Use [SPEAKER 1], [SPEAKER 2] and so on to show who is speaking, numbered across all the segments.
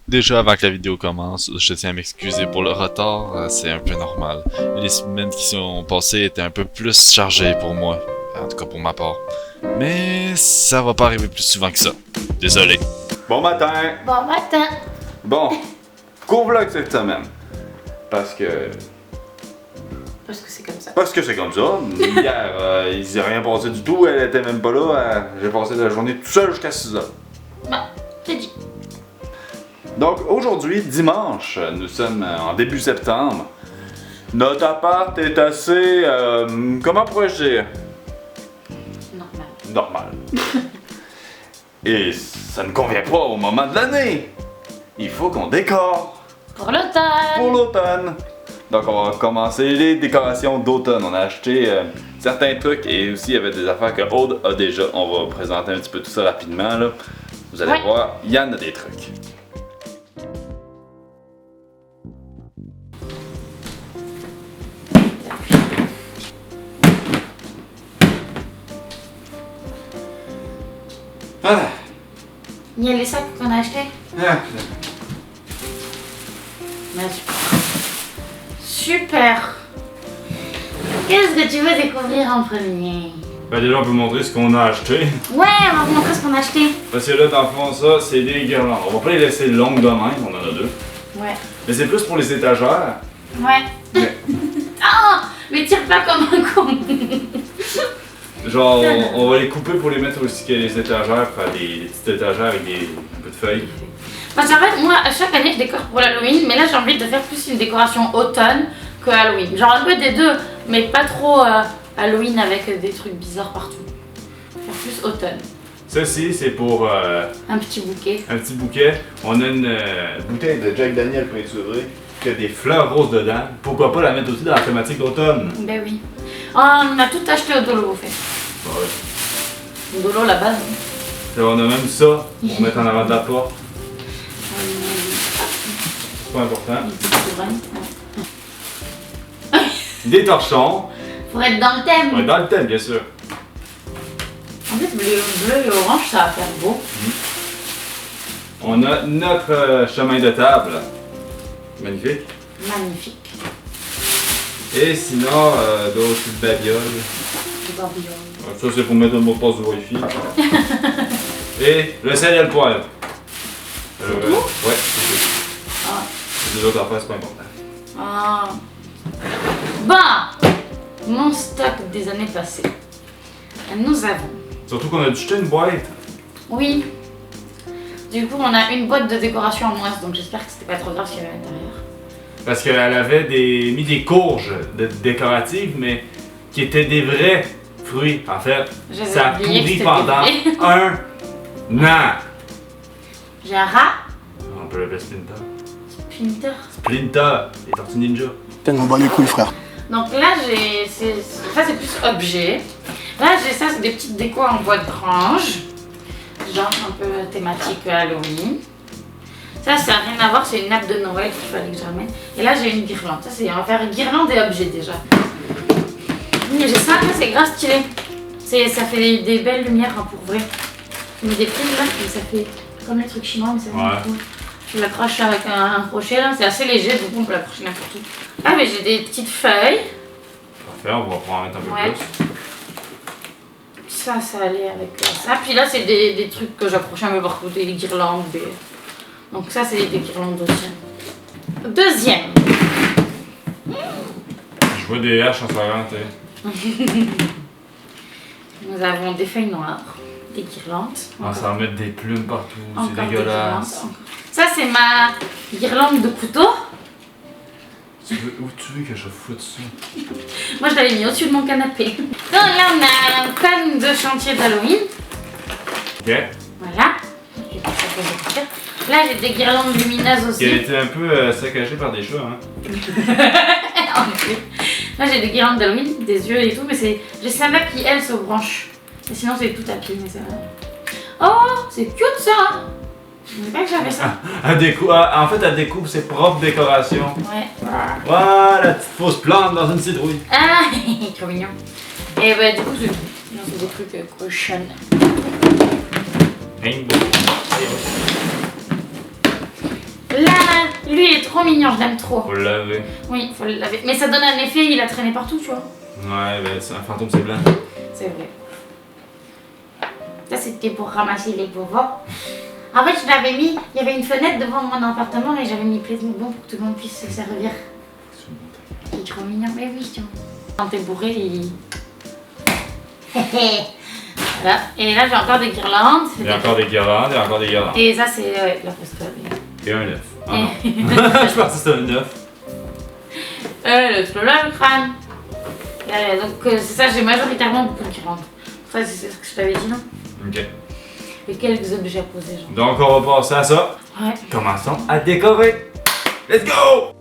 [SPEAKER 1] Déjà avant que la vidéo commence, je tiens à m'excuser pour le retard, c'est un peu normal. Les semaines qui sont passées étaient un peu plus chargées pour moi, en tout cas pour ma part. Mais ça va pas arriver plus souvent que ça. Désolé.
[SPEAKER 2] Bon matin!
[SPEAKER 3] Bon matin!
[SPEAKER 2] Bon, court vlog cette semaine. Parce que
[SPEAKER 3] c'est comme ça.
[SPEAKER 2] c'est comme ça. Hier, il s'est rien passé du tout, elle était même pas là. J'ai passé la journée tout seul jusqu'à 6h.
[SPEAKER 3] Bon, c'est dit.
[SPEAKER 2] Donc aujourd'hui, dimanche, nous sommes en début septembre. Notre appart est assez... comment pourrais-je dire?
[SPEAKER 3] Normal.
[SPEAKER 2] Normal. Et ça ne convient pas au moment de l'année. Il faut qu'on décore
[SPEAKER 3] Pour l'automne!
[SPEAKER 2] pour l'automne. Donc on va commencer les décorations d'automne. On a acheté certains trucs et aussi il y avait des affaires que Aude a déjà. On va présenter un petit peu tout ça rapidement là. Vous allez
[SPEAKER 3] Ouais.
[SPEAKER 2] voir, il y en a des trucs. Ah.
[SPEAKER 3] Il y a les sacs qu'on a achetés? Super! Qu'est-ce que tu veux découvrir en premier?
[SPEAKER 2] Ben déjà on peut montrer ce qu'on a acheté.
[SPEAKER 3] Ouais, on va vous montrer ce qu'on a acheté.
[SPEAKER 2] Parce que là dans le fond ça c'est des guirlandes. On va pas les laisser longues de même, on en a deux.
[SPEAKER 3] Ouais.
[SPEAKER 2] Mais c'est plus pour les étagères.
[SPEAKER 3] Ouais.
[SPEAKER 2] Mais,
[SPEAKER 3] Oh! Mais tire pas comme un con!
[SPEAKER 2] genre on va les couper pour les mettre aussi que les étagères, faire des petites étagères avec un peu de feuilles.
[SPEAKER 3] Parce qu'en fait, moi, à chaque année, je décore pour l'Halloween, mais là, j'ai envie de faire plus une décoration automne que Halloween. Genre un peu des deux, mais pas trop Halloween avec des trucs bizarres partout. Faire plus automne.
[SPEAKER 2] Ceci c'est pour
[SPEAKER 3] Un petit bouquet.
[SPEAKER 2] un petit bouquet. On a une bouteille de Jack Daniel peinturée qui a des fleurs roses dedans. Pourquoi pas la mettre aussi dans la thématique d'automne?
[SPEAKER 3] Ben oui. Oh, on a tout acheté au Dolo, au fait.
[SPEAKER 2] Ouais.
[SPEAKER 3] Au Dolo, la base.
[SPEAKER 2] Et on a même ça pour mettre en avant de la porte. C'est pas important. Des torchons.
[SPEAKER 3] Pour être dans le thème.
[SPEAKER 2] Ouais, dans le thème bien sûr.
[SPEAKER 3] En fait, bleu et orange, ça va faire beau.
[SPEAKER 2] On a notre chemin de table. Magnifique.
[SPEAKER 3] Magnifique.
[SPEAKER 2] Et sinon, d'autres petites babioles.
[SPEAKER 3] Des barbillons.
[SPEAKER 2] Ça, c'est pour mettre le mot de passe du Wi-Fi. Et le sel et le poivre. Ouais, c'est tout.
[SPEAKER 3] Ah.
[SPEAKER 2] Les autres affaires, c'est pas important.
[SPEAKER 3] Ah. Bon, mon stock des années passées. Nous avons.
[SPEAKER 2] Surtout qu'on a dû jeter une boîte.
[SPEAKER 3] Oui. Du coup, on a une boîte de décoration en moins, donc j'espère que c'était pas trop grave ce qu'il y avait à l'intérieur.
[SPEAKER 2] Parce qu'elle avait mis des courges décoratives, mais qui étaient des vrais fruits. En fait,
[SPEAKER 3] J'avais
[SPEAKER 2] ça a
[SPEAKER 3] oublié que
[SPEAKER 2] pourri
[SPEAKER 3] c'était
[SPEAKER 2] pendant
[SPEAKER 3] vrai.
[SPEAKER 2] un an.
[SPEAKER 3] J'ai un rat.
[SPEAKER 2] On peut l'appeler Splinter.
[SPEAKER 3] Splinter.
[SPEAKER 2] Splinter, les Tortues Ninja.
[SPEAKER 4] Tellement bas les couilles, frère.
[SPEAKER 3] Donc là, ça c'est plus objet. Là, j'ai ça, c'est des petites décos en bois de grange. Genre un peu thématique Halloween. Ça n'a rien à voir, c'est une nappe de Noël qu'il fallait que je ramène. Et là, j'ai une guirlande. Ça, on va faire une guirlande et objet déjà. Mais j'ai ça, là, c'est grave stylé. Ça fait des belles lumières hein, pour vrai. Je mets des prises là, et ça fait comme les trucs chinois, mais ça fait
[SPEAKER 2] Ouais.
[SPEAKER 3] cool. Je l'accroche avec un crochet là, c'est assez léger, donc on peut l'accrocher n'importe où. Ah, mais j'ai des petites feuilles.
[SPEAKER 2] Parfait, on va pouvoir en mettre un peu
[SPEAKER 3] Ouais.
[SPEAKER 2] plus.
[SPEAKER 3] Ça allait avec ça. Puis là, c'est des trucs que j'accrochais un peu partout, des guirlandes. Donc ça, c'est des guirlandes aussi. Deuxième.
[SPEAKER 2] Je vois des haches en soirée, tu sais.
[SPEAKER 3] Nous avons des feuilles noires, des guirlandes.
[SPEAKER 2] On s'en met des plumes partout,
[SPEAKER 3] Encore
[SPEAKER 2] c'est
[SPEAKER 3] des
[SPEAKER 2] dégueulasse.
[SPEAKER 3] guirlandes. Ça, c'est ma guirlande de couteau.
[SPEAKER 2] Où tu veux que je foute ça?
[SPEAKER 3] Moi, je l'avais mis au-dessus de mon canapé. Donc là, on a un pan de chantier d'Halloween.
[SPEAKER 2] Ok.
[SPEAKER 3] Voilà. Et puis, ça fait des petites. Là, j'ai des guirlandes lumineuses aussi.
[SPEAKER 2] Qui a été un peu saccagé par des chats, hein.
[SPEAKER 3] En effet. Là, j'ai des guirlandes d'Halloween, des yeux et tout, mais j'ai celle-là qui, elle, se branche. Et sinon, c'est tout tapis, mais c'est vrai. Oh, c'est cute ça! Hein. Je ne savais pas que j'avais ça.
[SPEAKER 2] En fait, elle découpe ses propres décorations.
[SPEAKER 3] Ouais.
[SPEAKER 2] Voilà, la petite fausse plante dans une citrouille.
[SPEAKER 3] Ah, trop mignon. Et bah, du coup, c'est tout. Sinon, c'est des trucs cochons. Là, lui il est trop mignon, je l'aime trop.
[SPEAKER 2] Faut le laver.
[SPEAKER 3] Oui, faut le laver. Mais ça donne un effet, il a traîné partout, tu vois.
[SPEAKER 2] Ouais, ben c'est un fantôme, c'est blanc.
[SPEAKER 3] C'est vrai. Ça, c'était pour ramasser les bobos. En fait, je l'avais mis, il y avait une fenêtre devant mon appartement et j'avais mis plein de bonbons pour que tout le monde puisse se servir. Il est trop mignon, mais oui, tu vois. Quand t'es bourré, il... Voilà. Et là, j'ai encore des guirlandes.
[SPEAKER 2] Il y a encore des guirlandes, il y a encore des guirlandes.
[SPEAKER 3] Et ça, c'est la postale.
[SPEAKER 2] Et un œuf. Ah non. Je pensais que c'était un œuf.
[SPEAKER 3] Le là, le crâne. Donc, c'est ça, j'ai majoritairement beaucoup de guirlandes. Ça, c'est ce que je t'avais dit, non?
[SPEAKER 2] Ok.
[SPEAKER 3] Et quelques objets à poser, genre.
[SPEAKER 2] Donc, on va passer à ça.
[SPEAKER 3] Ouais.
[SPEAKER 2] Commençons à décorer. Let's go!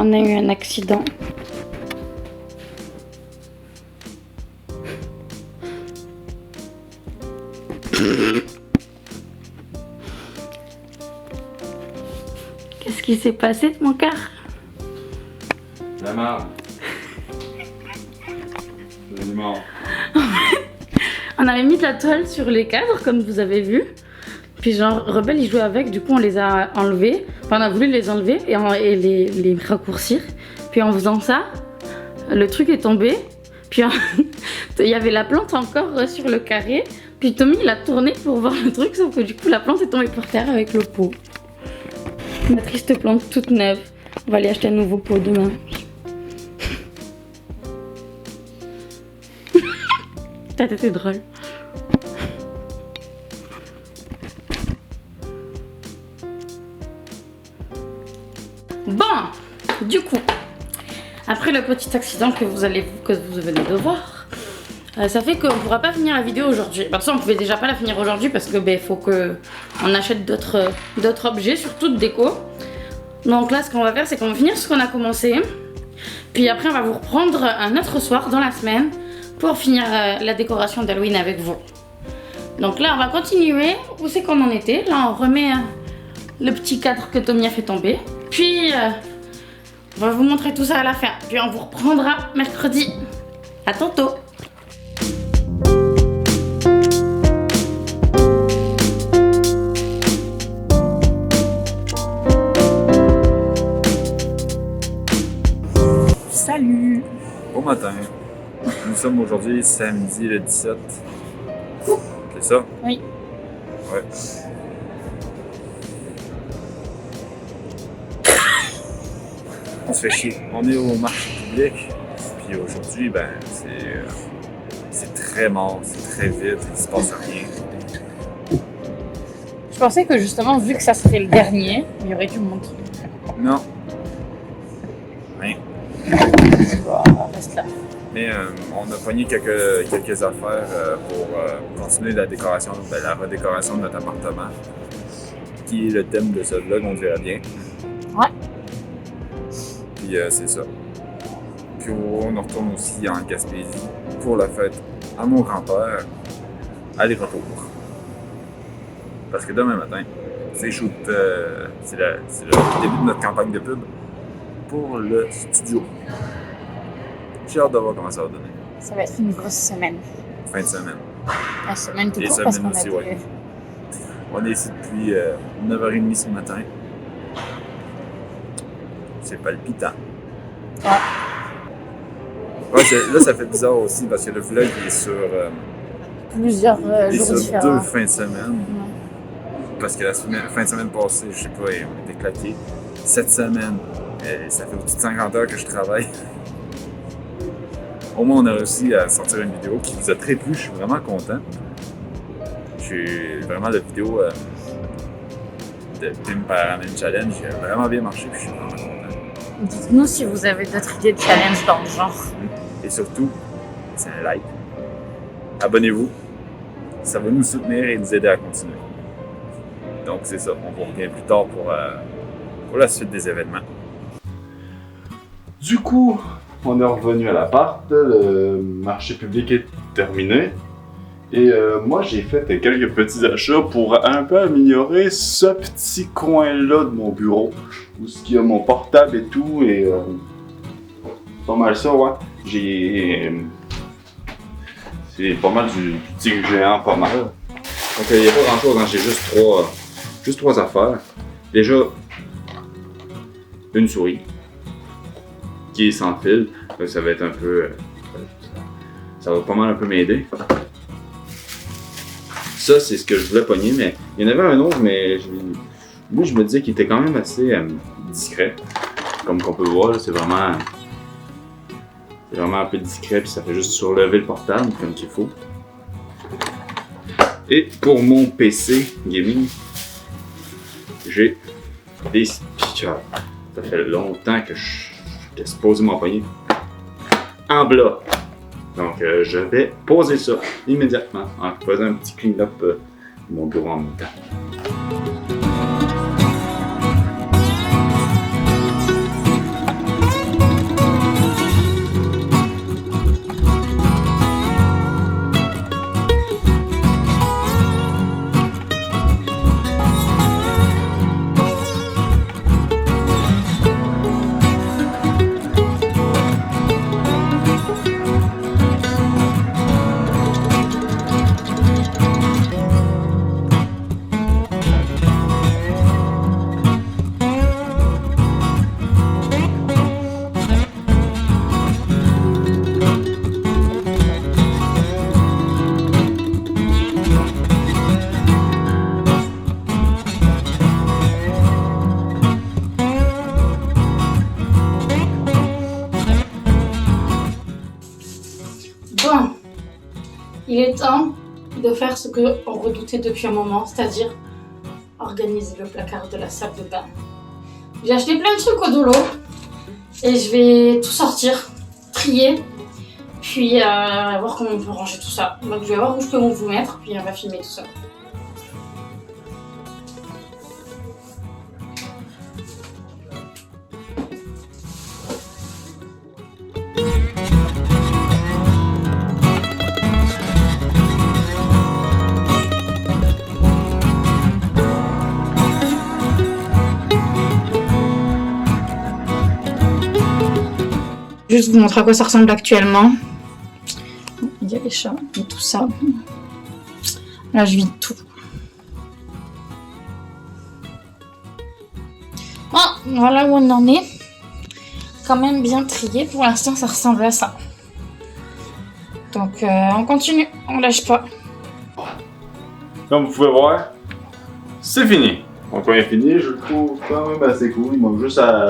[SPEAKER 3] On a eu un accident. Qu'est-ce qui s'est passé, mon cœur?
[SPEAKER 2] La merde. C'est mort.
[SPEAKER 3] On avait mis de la toile sur les cadres, comme vous avez vu. Puis genre, Rebelle, il jouait avec, du coup on les a enlevés. Enfin, on a voulu les enlever et les raccourcir. Puis en faisant ça, le truc est tombé. Puis il y avait la plante encore sur le carré. Puis Tommy, il a tourné pour voir le truc, sauf que du coup la plante est tombée par terre avec le pot. Ma triste plante toute neuve. On va aller acheter un nouveau pot demain. Ta tête est drôle. Bon, du coup, après le petit accident que vous venez de voir, ça fait qu'on ne pourra pas finir la vidéo aujourd'hui. De toute façon, on pouvait déjà pas la finir aujourd'hui parce que faut qu'on achète d'autres objets, surtout de déco. Donc là, ce qu'on va faire, c'est qu'on va finir ce qu'on a commencé. Puis après, on va vous reprendre un autre soir dans la semaine pour finir la décoration d'Halloween avec vous. Donc là, on va continuer. Où c'est qu'on en était? Là, on remet le petit cadre que Tommy a fait tomber. Puis, on va vous montrer tout ça à la fin. Puis, on vous reprendra mercredi. À tantôt. Salut!
[SPEAKER 2] Bon matin. Nous sommes aujourd'hui samedi le 17. C'est ça?
[SPEAKER 3] Oui.
[SPEAKER 2] Ouais. On se fait chier. On est au marché public. Puis aujourd'hui, ben, c'est très mort, c'est très vite, il se passe rien.
[SPEAKER 3] Je pensais que justement, vu que ça serait le dernier, il y aurait du monde.
[SPEAKER 2] Non. Rien.
[SPEAKER 3] Reste là.
[SPEAKER 2] Mais on a pogné quelques affaires pour continuer la décoration, la redécoration de notre appartement, qui est le thème de ce vlog, on dirait bien.
[SPEAKER 3] Ouais.
[SPEAKER 2] Puis c'est ça. Puis on retourne aussi en Gaspésie pour la fête à mon grand-père, aller-retour. Parce que demain matin, c'est le début de notre campagne de pub pour le studio. J'ai hâte de voir comment ça va donner.
[SPEAKER 3] Ça va être une grosse semaine.
[SPEAKER 2] Fin de semaine.
[SPEAKER 3] La semaine tout
[SPEAKER 2] Et
[SPEAKER 3] court parce
[SPEAKER 2] semaine
[SPEAKER 3] qu'on a
[SPEAKER 2] aussi,
[SPEAKER 3] des...
[SPEAKER 2] ouais. On est ici depuis 9h30 ce matin. C'est palpitant.
[SPEAKER 3] Ouais.
[SPEAKER 2] Ouais, là, ça fait bizarre aussi parce que le vlog est sur,
[SPEAKER 3] Plusieurs
[SPEAKER 2] est
[SPEAKER 3] jours
[SPEAKER 2] sur
[SPEAKER 3] différents.
[SPEAKER 2] 2 fins de semaine.
[SPEAKER 3] Ouais.
[SPEAKER 2] Parce que fin de semaine passée, je sais pas, on était claqués. Cette semaine, ça fait au-dessus de 50 heures que je travaille. Au moins, on a réussi à sortir une vidéo qui vous a très plu. Je suis vraiment content. Vraiment, la vidéo de Pim Paraman Challenge a vraiment bien marché. Puis je suis vraiment content.
[SPEAKER 3] Dites-nous si vous avez d'autres idées de challenge dans le genre.
[SPEAKER 2] Et surtout, c'est un like. Abonnez-vous. Ça va nous soutenir et nous aider à continuer. Donc, c'est ça. On vous revient plus tard pour la suite des événements. Du coup, on est revenu à l'appart. Le marché public est terminé. Et moi, j'ai fait quelques petits achats pour un peu améliorer ce petit coin-là de mon bureau. Où il y a mon portable et tout. Et pas mal ça, ouais. C'est pas mal du tigre géant, pas mal. Donc il n'y a pas grand chose, hein. J'ai juste trois affaires. Déjà, une souris qui est sans fil. Donc, ça va être un peu. Ça va pas mal un peu m'aider. Ça, c'est ce que je voulais pogner, mais il y en avait un autre, mais lui, je me disais qu'il était quand même assez discret. Comme qu'on peut voir, c'est vraiment un peu discret, puis ça fait juste surlever le portable comme qu'il faut. Et pour mon PC gaming, j'ai des speakers. Ça fait longtemps que j'étais supposé m'en pogner en bloc. Donc je vais poser ça immédiatement en faisant un petit clean-up de mon bureau en même temps.
[SPEAKER 3] Bon, il est temps de faire ce qu'on redoutait depuis un moment, c'est-à-dire organiser le placard de la salle de bain. J'ai acheté plein de trucs au doulot et je vais tout sortir, trier, puis voir comment on peut ranger tout ça. Donc je vais voir où je peux vous mettre, puis on va filmer tout ça. Juste vous montrer à quoi ça ressemble actuellement. Il y a les chats et tout ça. Là, je vide tout. Bon, voilà où on en est. Quand même bien trié. Pour l'instant, ça ressemble à ça. Donc, on continue. On lâche pas.
[SPEAKER 2] Comme vous pouvez voir, c'est fini. Donc quand il est fini, je le trouve quand même assez cool. Il manque juste à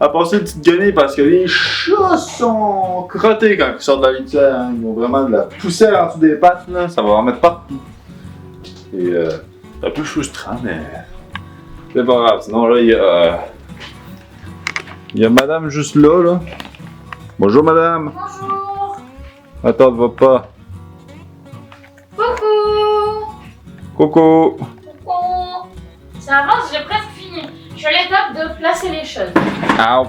[SPEAKER 2] passer une petite guenille parce que les chats sont crottés quand ils sortent de la litière. Hein. Ils ont vraiment de la poussière en dessous des pattes. Là. Ça va en mettre partout. Et c'est un peu frustrant, mais c'est pas grave. Sinon là, il y a madame juste là. Bonjour madame.
[SPEAKER 3] Bonjour.
[SPEAKER 2] Attends, ne va pas.
[SPEAKER 3] Coucou.
[SPEAKER 2] Coucou.
[SPEAKER 3] Coucou. Ça avance, j'ai presque fini. Je suis à l'étape de placer les choses.
[SPEAKER 2] Ah,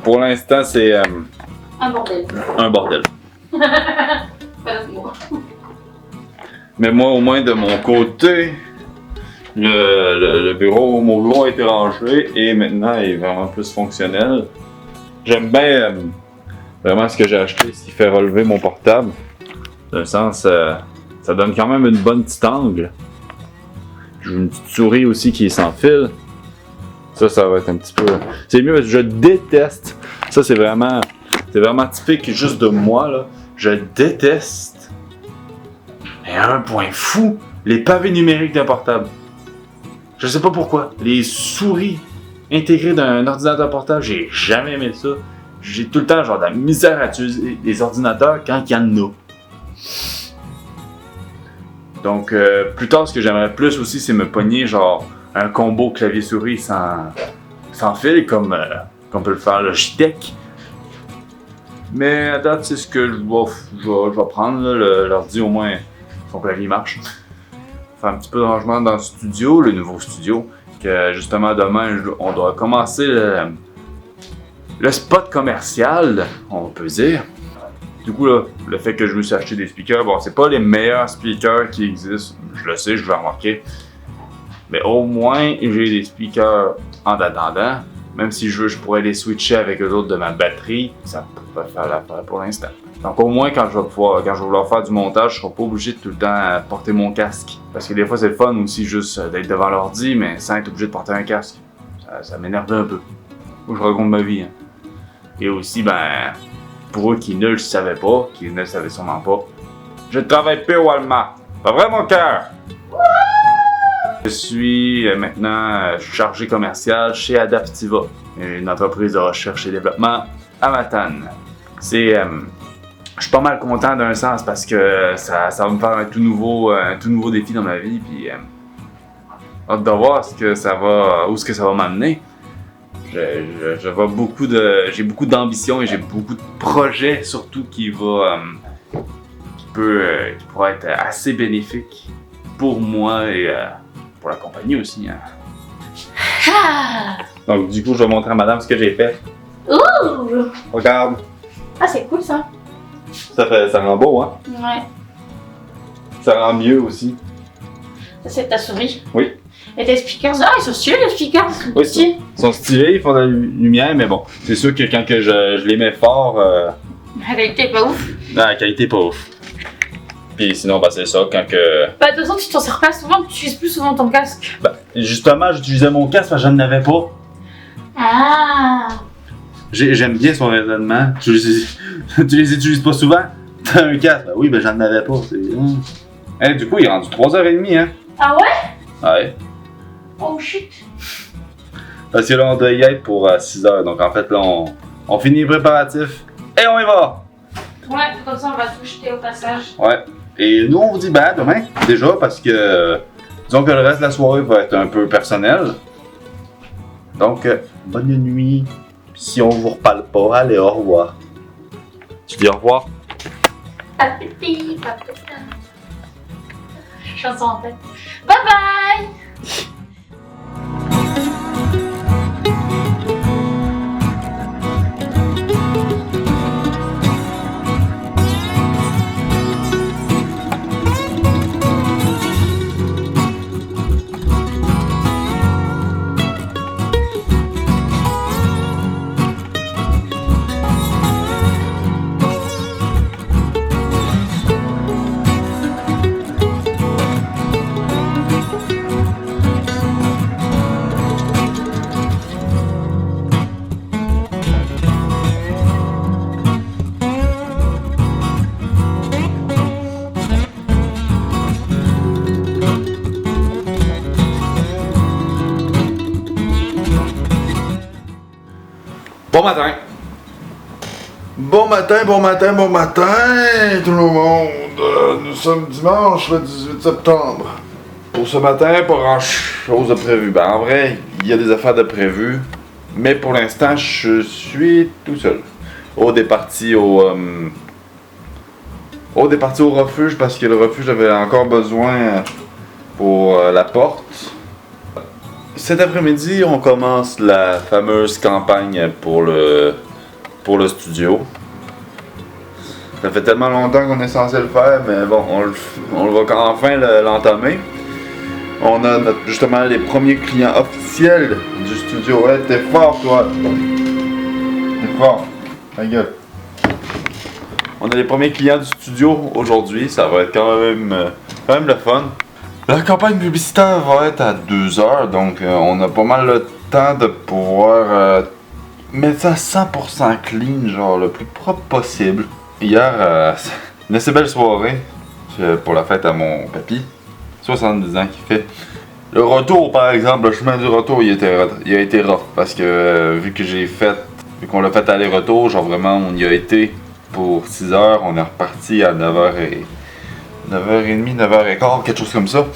[SPEAKER 2] pour l'instant, c'est
[SPEAKER 3] Un bordel.
[SPEAKER 2] un bordel.
[SPEAKER 3] Pas d'autre mot.
[SPEAKER 2] Mais moi, au moins, de mon côté, mon bureau a été rangé et maintenant il est vraiment plus fonctionnel. J'aime bien vraiment ce que j'ai acheté, ce qui fait relever mon portable. Dans le sens, ça donne quand même une bonne petite angle. J'ai une petite souris aussi qui est sans fil. Ça va être un petit peu... C'est mieux parce que je déteste. Ça, c'est vraiment typique juste de moi, là. Je déteste. Et à un point fou, les pavés numériques d'un portable. Je sais pas pourquoi. Les souris intégrées d'un ordinateur portable, j'ai jamais aimé ça. J'ai tout le temps genre de la misère à utiliser les ordinateurs quand il y en a. Donc, plus tard, ce que j'aimerais plus aussi, c'est me pogner genre un combo clavier-souris sans fil, comme peut le faire Logitech. Mais à date, c'est ce que je vais prendre. L'ordi, au moins, son clavier marche. Faire un petit peu de rangement dans le studio, le nouveau studio. Que justement, demain, on doit commencer le spot commercial, on peut dire. Du coup, là, le fait que je me suis acheté des speakers, bon, c'est pas les meilleurs speakers qui existent, je le sais, je l'ai remarqué. Mais au moins, j'ai des speakers en attendant. Même si je pourrais les switcher avec eux autres de ma batterie, ça pourrait faire l'affaire pour l'instant. Donc au moins, quand je vais vouloir faire du montage, je serai pas obligé de tout le temps porter mon casque. Parce que des fois, c'est le fun aussi juste d'être devant l'ordi, mais sans être obligé de porter un casque. Ça m'énerve un peu. Faut que je raconte ma vie. Hein. Et aussi, pour eux qui ne le savaient pas, qui ne le savaient sûrement pas, je ne travaille plus au Walmart. Pas vrai, mon cœur? Je suis maintenant chargé commercial chez Adaptiva, une entreprise de recherche et développement à Matane. Je suis pas mal content d'un sens parce que ça va me faire un tout nouveau défi dans ma vie, puis hâte de voir où ça va m'amener. J'ai beaucoup d'ambition et j'ai beaucoup de projets surtout qui pourraient être assez bénéfiques pour moi et pour la compagnie aussi. Hein.
[SPEAKER 3] Ah!
[SPEAKER 2] Donc du coup, je vais montrer à madame ce que j'ai fait.
[SPEAKER 3] Ouh!
[SPEAKER 2] Regarde.
[SPEAKER 3] Ah, c'est cool ça.
[SPEAKER 2] Ça rend beau, hein?
[SPEAKER 3] Ouais.
[SPEAKER 2] Ça rend mieux aussi.
[SPEAKER 3] Ça, c'est ta souris.
[SPEAKER 2] Oui.
[SPEAKER 3] Et tes speakers, ils sont stylés les speakers.
[SPEAKER 2] Oui, ils sont stylés, ils font de la lumière, mais bon, c'est sûr que quand je les mets fort,
[SPEAKER 3] La qualité est pas ouf.
[SPEAKER 2] la qualité est pas ouf. Puis sinon, c'est ça, quand que...
[SPEAKER 3] De toute façon, tu t'en sers pas souvent, tu utilises plus souvent ton casque.
[SPEAKER 2] Justement, j'utilisais mon casque parce que j'en avais pas.
[SPEAKER 3] Ah!
[SPEAKER 2] J'aime bien son raisonnement. Tu les utilises pas souvent? T'as un casque? Oui, j'en avais pas. Du coup, il est rendu 3h30, hein?
[SPEAKER 3] Ah ouais?
[SPEAKER 2] Ouais.
[SPEAKER 3] Oh shit.
[SPEAKER 2] Parce que là, on doit y être pour 6h. Donc en fait, là, on finit les préparatifs et on y va!
[SPEAKER 3] Ouais, comme ça, on va tout jeter au passage.
[SPEAKER 2] Ouais. Et nous, on vous dit demain, déjà, parce que disons que le reste de la soirée va être un peu personnel. Donc, bonne nuit. Si on vous reparle pas, allez, au revoir. Tu dis au revoir?
[SPEAKER 3] Appétit, papita. Chanson en tête. Bye bye!
[SPEAKER 2] Bon matin!
[SPEAKER 4] Bon matin, bon matin, bon matin, tout le monde. Nous sommes dimanche, le 18 septembre. Pour ce matin, pas grand chose de prévu. Ben, en vrai, il y a des affaires de prévues. Mais pour l'instant, je suis tout seul. Aude est parti au refuge parce que le refuge avait encore besoin pour la porte. Cet après-midi, on commence la fameuse campagne pour le studio. Ça fait tellement longtemps qu'on est censé le faire, mais bon, on va enfin l'entamer. On a justement les premiers clients officiels du studio. Ouais, t'es fort, toi. T'es fort. Ta gueule. On a les premiers clients du studio aujourd'hui. Ça va être quand même le fun. La campagne publicitaire va être à 2 heures, donc on a pas mal le temps de pouvoir mettre ça à 100% clean, genre le plus propre possible. Hier, une assez belle soirée pour la fête à mon papy, 70 ans qui fait. Le retour, par exemple, le chemin du retour, il a été rough parce que vu qu'on l'a fait aller-retour, genre vraiment on y a été pour 6 heures, on est reparti à 9h30, 9h15, quelque chose comme ça.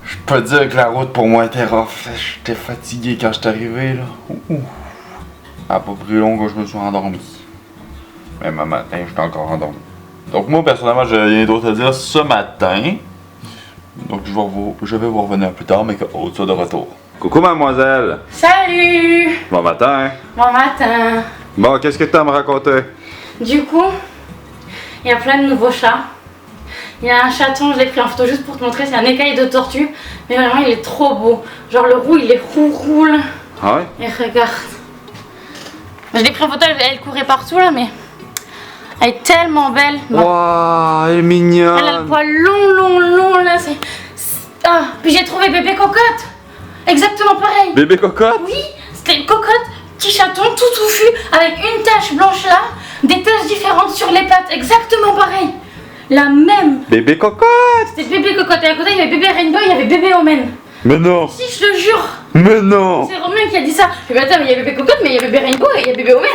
[SPEAKER 4] Je peux te dire que la route pour moi était rough. J'étais fatigué quand j'étais arrivé là. Ça a pas pris long que je me suis endormi. Même un matin, j'étais encore endormi. Donc moi personnellement, j'ai rien d'autre à dire ce matin. Donc je vais vous revenir plus tard, mais au tour de retour. Coucou mademoiselle!
[SPEAKER 3] Salut!
[SPEAKER 4] Bon matin!
[SPEAKER 3] Bon matin!
[SPEAKER 4] Bon, qu'est-ce que tu as à me raconter?
[SPEAKER 3] Du coup, il y a plein de nouveaux chats. Il y a un chaton, je l'ai pris en photo juste pour te montrer, c'est un écaille de tortue. Mais vraiment, il est trop beau. Genre le roux, il est roux là.
[SPEAKER 4] Ah ouais?
[SPEAKER 3] Et regarde. Je l'ai pris en photo, elle courait partout là, mais elle est tellement belle.
[SPEAKER 4] Waouh, elle est mignonne!
[SPEAKER 3] Elle a le poil long là, Ah, puis j'ai trouvé bébé cocotte. Exactement pareil.
[SPEAKER 4] Bébé cocotte?
[SPEAKER 3] Oui, c'était une cocotte, petit chaton tout touffu, avec une tache blanche là, des taches différentes sur les pattes, exactement pareil. La même.
[SPEAKER 4] Bébé cocotte!
[SPEAKER 3] C'était bébé cocotte et à côté il y avait bébé rainbow, il y avait bébé omen.
[SPEAKER 4] Mais non!
[SPEAKER 3] Si, je te jure.
[SPEAKER 4] Mais non!
[SPEAKER 3] C'est Romain qui a dit ça. Je lui ai dit, attends, mais il y a bébé cocotte, mais il y a bébé rainbow et il y a bébé omen.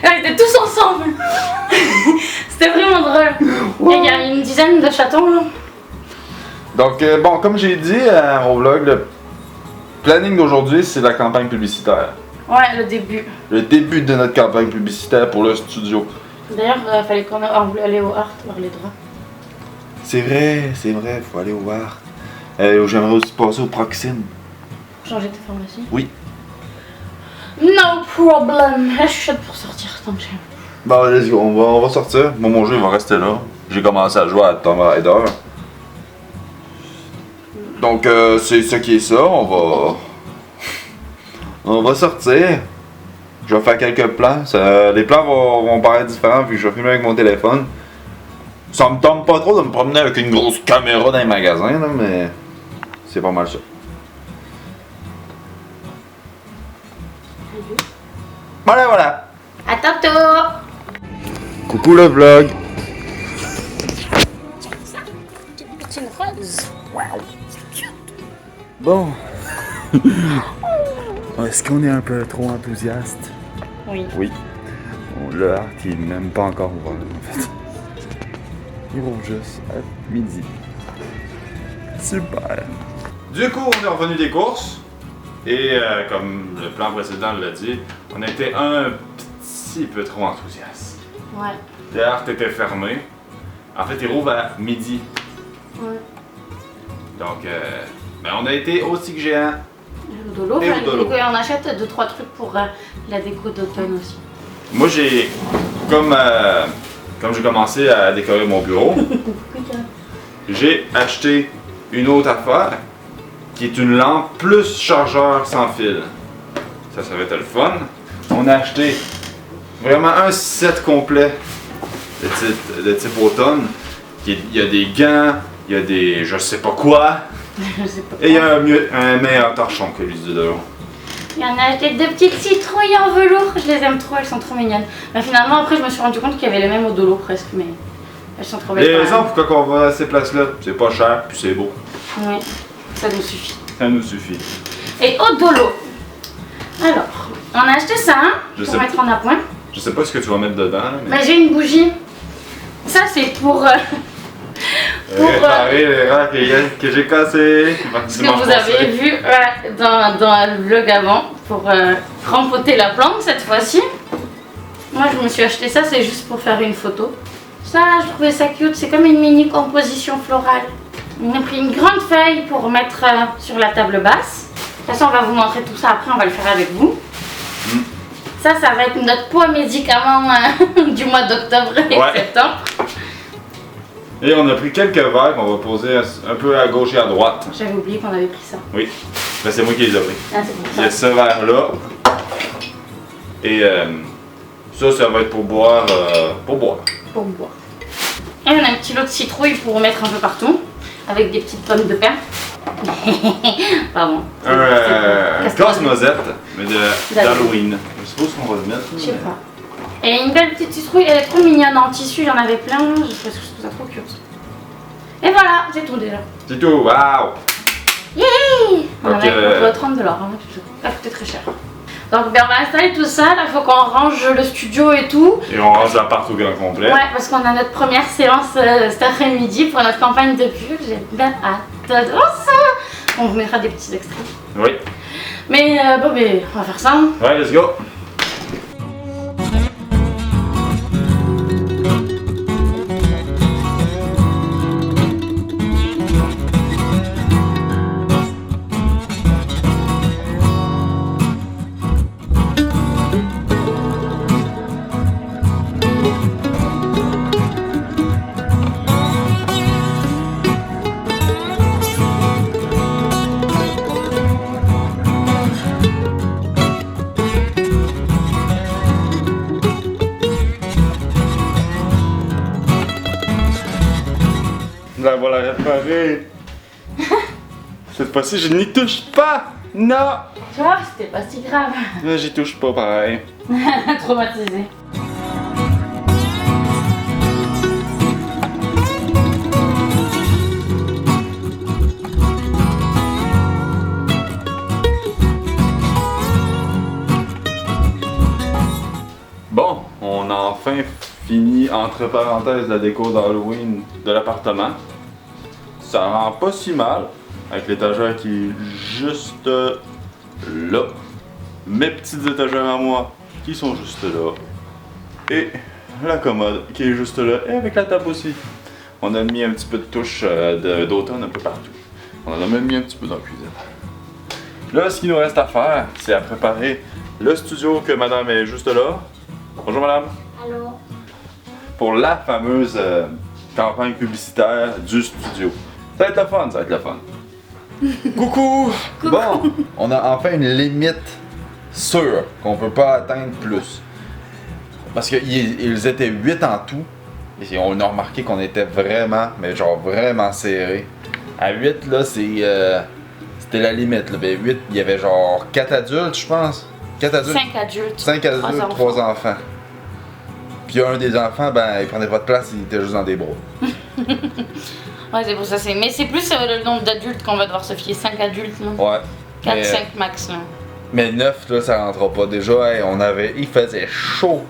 [SPEAKER 3] Et on était tous ensemble. C'était vraiment drôle. Et il y a une dizaine de chatons là.
[SPEAKER 4] Donc, bon, comme j'ai dit au vlog, le planning d'aujourd'hui, c'est la campagne publicitaire.
[SPEAKER 3] Ouais, le début.
[SPEAKER 4] Le début de notre campagne publicitaire pour le studio.
[SPEAKER 3] D'ailleurs, il fallait qu'on voulait aller au Art voir les draps.
[SPEAKER 4] C'est vrai, faut aller au bar. J'aimerais aussi passer au Proxime.
[SPEAKER 3] Changer ta pharmacie?
[SPEAKER 4] Oui.
[SPEAKER 3] No problem. Là, je suis chaude pour sortir tant que j'aime.
[SPEAKER 4] Bon, let's go, on va sortir. Mon jeu, il va rester là. J'ai commencé à jouer à Tomb Raider. Donc, c'est ça qui est ça. On va sortir. Je vais faire quelques plans. Les plans vont paraître différents vu que je vais filmer avec mon téléphone. Ça me tombe pas trop de me promener avec une grosse caméra dans les magasins, là, mais c'est pas mal ça. Voilà.
[SPEAKER 3] À tantôt.
[SPEAKER 4] Coucou le vlog.
[SPEAKER 3] C'est une rose.
[SPEAKER 4] Bon. Est-ce qu'on est un peu trop enthousiaste?
[SPEAKER 3] Oui.
[SPEAKER 4] Oui. Bon, le art, il est même pas encore ouvert, en fait. Il rouvre juste à midi. Super. Du coup, on est revenu des courses. Et comme le plan précédent l'a dit, on était un petit peu trop enthousiaste.
[SPEAKER 3] Ouais.
[SPEAKER 4] Le art était fermé. En fait, il rouvre à midi.
[SPEAKER 3] Ouais.
[SPEAKER 4] Donc, ben, on a été au Tic Géant.
[SPEAKER 3] Et au Dolo,
[SPEAKER 4] Et au Dolo.
[SPEAKER 3] on achète 2-3 trucs pour la déco d'automne aussi.
[SPEAKER 4] Moi, j'ai, comme j'ai commencé à décorer mon bureau, j'ai acheté une autre affaire qui est une lampe plus chargeur sans fil. Ça va être le fun. On a acheté vraiment un set complet de type automne. Il y a des gants, il y a des je sais pas quoi,
[SPEAKER 3] Je sais pas.
[SPEAKER 4] et il y a un meilleur torchon que lui de Dolo.
[SPEAKER 3] Il y en a acheté 2 petites citrouilles en velours, je les aime trop, elles sont trop mignonnes. Mais finalement après je me suis rendu compte qu'il y avait les mêmes au Dolo presque, mais elles sont trop belles.
[SPEAKER 4] Les
[SPEAKER 3] quand
[SPEAKER 4] raisons
[SPEAKER 3] même.
[SPEAKER 4] pourquoi on va à ces places-là, c'est pas cher, puis c'est beau.
[SPEAKER 3] Oui, ça nous suffit.
[SPEAKER 4] Ça nous suffit.
[SPEAKER 3] Et au Dolo. Alors, On a acheté ça hein,
[SPEAKER 2] Je
[SPEAKER 3] pour
[SPEAKER 2] sais.
[SPEAKER 3] mettre en appoint.
[SPEAKER 2] Je sais pas ce que tu vas mettre dedans, là, mais.
[SPEAKER 3] Bah, j'ai une bougie. Ça, c'est pour
[SPEAKER 2] Réparer les rats que j'ai cassés.
[SPEAKER 3] ce que vous avez vu dans le vlog avant pour rempoter la plante cette fois-ci. Moi, je me suis acheté ça, c'est juste pour faire une photo. Ça, je trouvais ça cute. C'est comme une mini composition florale. On a pris une grande feuille pour mettre sur la table basse. De toute façon, on va vous montrer tout ça après, on va le faire avec vous. Ça va être notre pot à médicaments du mois d'octobre et
[SPEAKER 2] Ouais.
[SPEAKER 3] septembre.
[SPEAKER 2] Et on a pris quelques verres qu'on va poser un peu à gauche et à droite.
[SPEAKER 3] J'avais oublié qu'on avait pris ça.
[SPEAKER 2] Oui. Ben, c'est moi qui les ai pris.
[SPEAKER 3] Ah, c'est pour
[SPEAKER 2] Il y a
[SPEAKER 3] ça.
[SPEAKER 2] ce verre-là. Et ça va être pour boire. Pour boire.
[SPEAKER 3] Pour boire. Et on a un petit lot de citrouille pour mettre un peu partout. Avec des petites pommes de pain. Pardon.
[SPEAKER 2] Un casse-noisette, mais d'Halloween. Je suppose qu'on va le mettre.
[SPEAKER 3] Je sais pas. Et une belle petite citrouille, elle est trop mignonne en tissu, il y en avait plein, je trouve ça trop cute. Et voilà, c'est tout déjà.
[SPEAKER 2] C'est tout, waouh!
[SPEAKER 3] Yay! On
[SPEAKER 2] Ok.
[SPEAKER 3] avait 30 $, hein, tout. Ça a coûté très cher. Donc ben, on va installer tout ça, là il faut qu'on range le studio et tout.
[SPEAKER 2] Et on range l'appart au grand complet.
[SPEAKER 3] Ouais, parce qu'on a notre première séance cet après-midi pour notre campagne de pub, j'ai bien hâte de voir ça. On vous mettra des petits extraits.
[SPEAKER 2] Oui.
[SPEAKER 3] Mais bon, ben, on va faire ça.
[SPEAKER 2] Ouais, let's go! La voilà réparée. Cette fois-ci, je n'y touche pas! Non!
[SPEAKER 3] Tu vois, c'était pas si grave.
[SPEAKER 2] Là, j'y touche pas pareil.
[SPEAKER 3] Traumatisé.
[SPEAKER 2] Bon, on a enfin fini, entre parenthèses, la déco d'Halloween de l'appartement. Ça rend pas si mal, avec l'étagère qui est juste là. Mes petites étagères à moi qui sont juste là. Et la commode qui est juste là, et avec la table aussi. On a mis un petit peu de touche d'automne un peu partout. On en a même mis un petit peu dans la cuisine. Là, ce qu'il nous reste à faire, c'est à préparer le studio que madame est juste là. Bonjour madame.
[SPEAKER 3] Allô?
[SPEAKER 2] Pour la fameuse campagne publicitaire du studio. Ça va être le fun, ça va être le fun. Coucou!
[SPEAKER 4] Bon, on a enfin une limite sûre qu'on peut pas atteindre plus. Parce qu'ils étaient 8 en tout. Et on a remarqué qu'on était vraiment, mais genre vraiment serré. À 8 là, c'était la limite. Là. Ben, 8, il y avait genre 4 adultes, je pense. 4 adultes.
[SPEAKER 3] 5 adultes.
[SPEAKER 4] 5 adultes,
[SPEAKER 3] Trois
[SPEAKER 4] 3 enfants. Puis un des enfants, ben, il prenait pas de place, il était juste dans des bras.
[SPEAKER 3] Ouais, c'est pour ça. Mais c'est plus le nombre d'adultes qu'on va devoir se fier. 5 adultes, là.
[SPEAKER 4] Ouais.
[SPEAKER 3] 4,
[SPEAKER 4] Mais-
[SPEAKER 3] 5 max, là.
[SPEAKER 4] Mais 9, là, ça rentrera pas. Déjà, hey, il faisait chaud.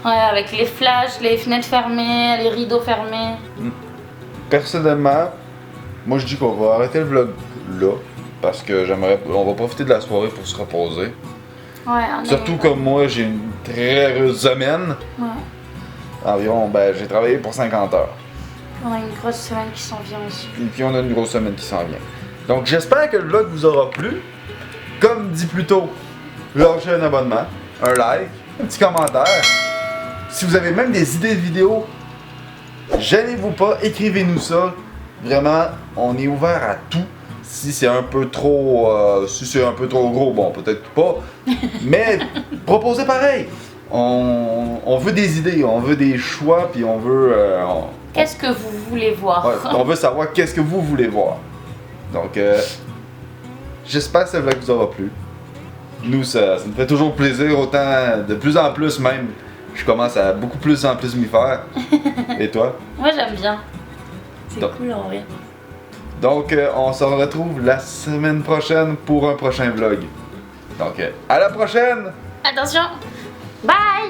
[SPEAKER 3] Ouais, avec les flashs, les fenêtres fermées, les rideaux fermés.
[SPEAKER 4] Personnellement, moi je dis qu'on va arrêter le vlog là. Parce que on va profiter de la soirée pour se reposer.
[SPEAKER 3] Ouais, on
[SPEAKER 4] Surtout
[SPEAKER 3] est...
[SPEAKER 4] comme moi, j'ai une très heureuse semaine.
[SPEAKER 3] Ouais.
[SPEAKER 4] Environ, ben, j'ai travaillé pour 50 heures.
[SPEAKER 3] On a une grosse semaine qui s'en vient aussi.
[SPEAKER 4] Et puis on a une grosse semaine qui s'en vient. Donc j'espère que le vlog vous aura plu. Comme dit plus tôt, lâchez un abonnement, un like, un petit commentaire. Si vous avez même des idées de vidéos, gênez-vous pas, écrivez-nous ça. Vraiment, on est ouvert à tout. Si c'est un peu trop, gros, bon peut-être pas. Mais proposez pareil. On veut des idées, on veut des choix, puis on veut.
[SPEAKER 3] Qu'est-ce que vous voulez voir?
[SPEAKER 4] Ouais, on veut savoir qu'est-ce que vous voulez voir. Donc, j'espère que ce vlog vous aura plu. Nous, ça nous fait toujours plaisir, autant de plus en plus même. Je commence à beaucoup plus en plus m'y faire. Et toi?
[SPEAKER 3] Moi, j'aime bien. C'est
[SPEAKER 4] Donc-
[SPEAKER 3] cool en vrai.
[SPEAKER 4] Donc, on se retrouve la semaine prochaine pour un prochain vlog. Donc, à la prochaine!
[SPEAKER 3] Attention. Bye.